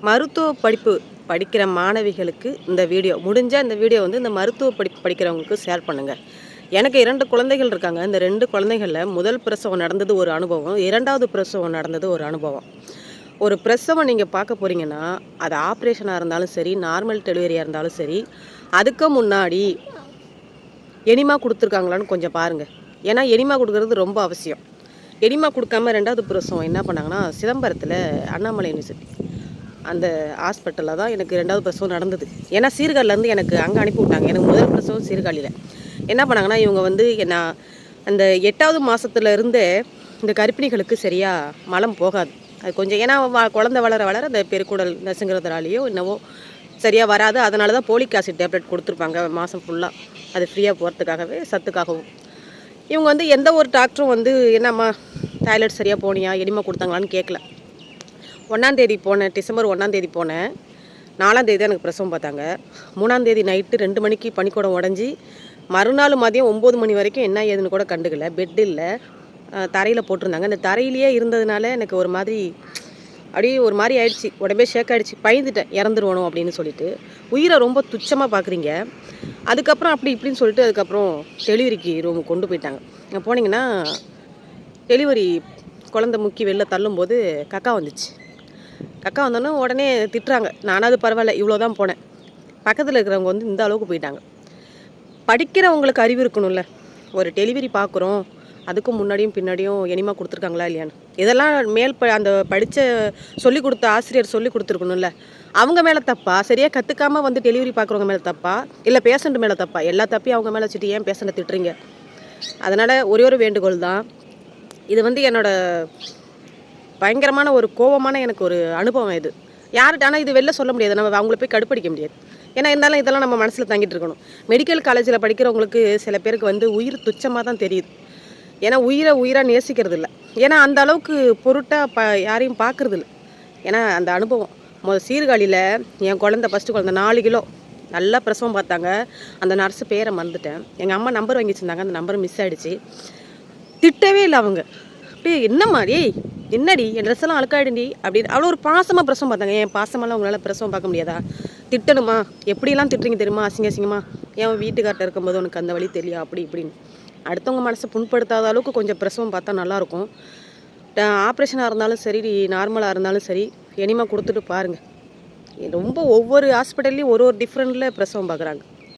மருத்துவ படிப்பு படிக்கிற மாணவிகளுக்கு இந்த வீடியோ முடிஞ்சால் இந்த வீடியோ வந்து இந்த மருத்துவ படிப்பு படிக்கிறவங்களுக்கு ஷேர் பண்ணுங்கள். எனக்கு 2 குழந்தைகள் இருக்காங்க. இந்த 2 குழந்தைகளில் முதல் பிரசவம் நடந்தது ஒரு அனுபவம், 2வது பிரசவம் நடந்தது ஒரு அனுபவம். ஒரு பிரசவம் நீங்கள் பார்க்க போகிறீங்கன்னா, அது ஆப்ரேஷனாக இருந்தாலும் சரி, நார்மல் டெலிவரியாக இருந்தாலும் சரி, அதுக்கு முன்னாடி எனிமா கொடுத்துருக்காங்களான்னு கொஞ்சம் பாருங்கள். ஏன்னா எனிமா கொடுக்குறது ரொம்ப அவசியம். எனிமா கொடுக்காம 2வது பிரசவம் என்ன பண்ணாங்கன்னா, சிதம்பரத்தில் அண்ணாமலை யூனிவர்சிட்டி அந்த ஹாஸ்பிட்டலில் தான் எனக்கு 2வது பிரசவம் நடந்தது. ஏன்னா சீர்காழிலேருந்து எனக்கு அங்கே அனுப்பி விட்டாங்க. எனக்கு முதல் பிரசவம் சீர்காழியில். என்ன பண்ணாங்கன்னா, இவங்க வந்து நான் அந்த 8வது மாதத்துல இருந்தே இந்த கர்ப்பிணிகளுக்கு சரியாக மலம் போகாது. அது கொஞ்சம் ஏன்னா குழந்தை வளர வளர அந்த பெருக்குடல் நசுங்கிறதுனாலையோ என்னவோ சரியாக வராது. அதனால தான் போலிக் ஆசிட் டேப்லெட் கொடுத்துருப்பாங்க மாதம் ஃபுல்லாக. அது ஃப்ரீயாக போகிறதுக்காகவே, சத்துக்காகவும். இவங்க வந்து எந்த ஒரு டாக்டரும் வந்து என்னம்மா டாய்லெட் சரியாக போனியா, எனிமா கொடுத்தாங்களான்னு கேட்கல. 1ஆம் தேதி போனேன், டிசம்பர் 1ஆம் தேதி போனேன். 4ஆம் தேதி தான் எனக்கு பிரசவம் பார்த்தாங்க. 3ஆம் தேதி நைட்டு 2 மணிக்கு பனிக்கூடம் உடஞ்சி, மறுநாள் மதியம் 9 மணி வரைக்கும் என்ன ஏதுன்னு கூட கண்டுக்கல. பெட் இல்லை, தரையில் போட்டிருந்தாங்க. அந்த தரையிலேயே இருந்ததுனால எனக்கு ஒரு மாதிரி அப்படியே ஒரு மாதிரி ஆயிடுச்சு, உடம்பே ஷேக் ஆகிடுச்சு. பயந்துட்டேன் இறந்துருவணும் அப்படின்னு சொல்லிட்டு. உயிரை ரொம்ப துச்சமாக பார்க்குறீங்க. அதுக்கப்புறம் அப்படி இப்படின்னு சொல்லிட்டு அதுக்கப்புறம் டெலிவரிக்கு ரூமுக்கு கொண்டு போயிட்டாங்க. அங்கே போனீங்கன்னா டெலிவரி குழந்தை முக்கி வெளில தள்ளும்போது கக்கா வந்துச்சு. கக்கா வந்தோன்னே உடனே திட்டுறாங்க. நானாவது பரவாயில்ல, இவ்வளோ தான் போனேன். பக்கத்தில் இருக்கிறவங்க வந்து இந்த அளவுக்கு போயிட்டாங்க. படிக்கிறவங்களுக்கு அறிவு இருக்கணும்ல. ஒரு டெலிவரி பார்க்குறோம், அதுக்கு முன்னாடியும் பின்னாடியும் எனிமா கொடுத்துருக்காங்களா இல்லையான்னு இதெல்லாம் அந்த படித்த சொல்லி கொடுத்த ஆசிரியர் சொல்லி கொடுத்துருக்கணும்ல. அவங்க மேலே தப்பா, சரியாக கற்றுக்காமல் வந்து டெலிவரி பார்க்குறவங்க மேலே தப்பா, இல்லை பேஷண்ட் மேலே தப்பா? எல்லா தப்பையும் அவங்க மேலே வச்சுட்டு ஏன் பேஷண்ட்டை திட்டுறீங்க? அதனால் ஒரே ஒரு வேண்டுகோள் தான். இது வந்து என்னோடய பயங்கரமான ஒரு கோபமான எனக்கு ஒரு அனுபவம் இது. யார்கிட்ட ஆனால் இது வெளில சொல்ல முடியாது, நம்ம அவங்கள போய் கடுப்படிக்க முடியாது. ஏன்னா இருந்தாலும் இதெல்லாம் நம்ம மனசில் தங்கிட்டு இருக்கணும். மெடிக்கல் காலேஜில் படிக்கிறவங்களுக்கு சில பேருக்கு வந்து உயிர் துச்சமாக தான் தெரியுது. ஏன்னா உயிராக நேசிக்கிறது இல்லை. ஏன்னா அந்த அளவுக்கு பொருட்டாக யாரையும் பார்க்குறது இல்லை. ஏன்னா அந்த அனுபவம் சீர்காழியில் என் குழந்தை ஃபஸ்ட்டு குழந்தை 4 கிலோ நல்லா பிரசவம் பார்த்தாங்க. அந்த நர்ஸு பேரை மறந்துட்டேன். எங்கள் அம்மா நம்பர் வாங்கி வச்சுருந்தாங்க, அந்த நம்பர் மிஸ் ஆகிடுச்சு. திட்டவே இல்லை அவங்க. அப்படியே என்னம்மா ஏய் என்னடி என் ட்ரெஸ்ஸெல்லாம் அழுக்காயிடுண்டி அப்படின்னு அவ்வளோ ஒரு பாசமாக பிரசவம் பார்த்தாங்க. என் பாசமெல்லாம் உங்களால் பிரசவம் பார்க்க முடியாதா? திட்டணுமா? எப்படிலாம் திட்டுறீங்க தெரியுமா? அசிங்கமா என் வீட்டுக்கார்ட்ட இருக்கும்போது உனக்கு அந்த வழி தெரியா அப்படி இப்படின்னு. அடுத்தவங்க மனசை புண்படுத்தாத அளவுக்கு கொஞ்சம் பிரசவம் பார்த்தா நல்லாயிருக்கும். ஆப்ரேஷனாக இருந்தாலும் சரி, நார்மலாக இருந்தாலும் சரி, எனிமா கொடுத்துட்டு பாருங்கள். ரொம்ப ஒவ்வொரு ஹாஸ்பிட்டல்லையும் ஒரு டிஃப்ரெண்ட்டில் பிரசவம் பார்க்குறாங்க.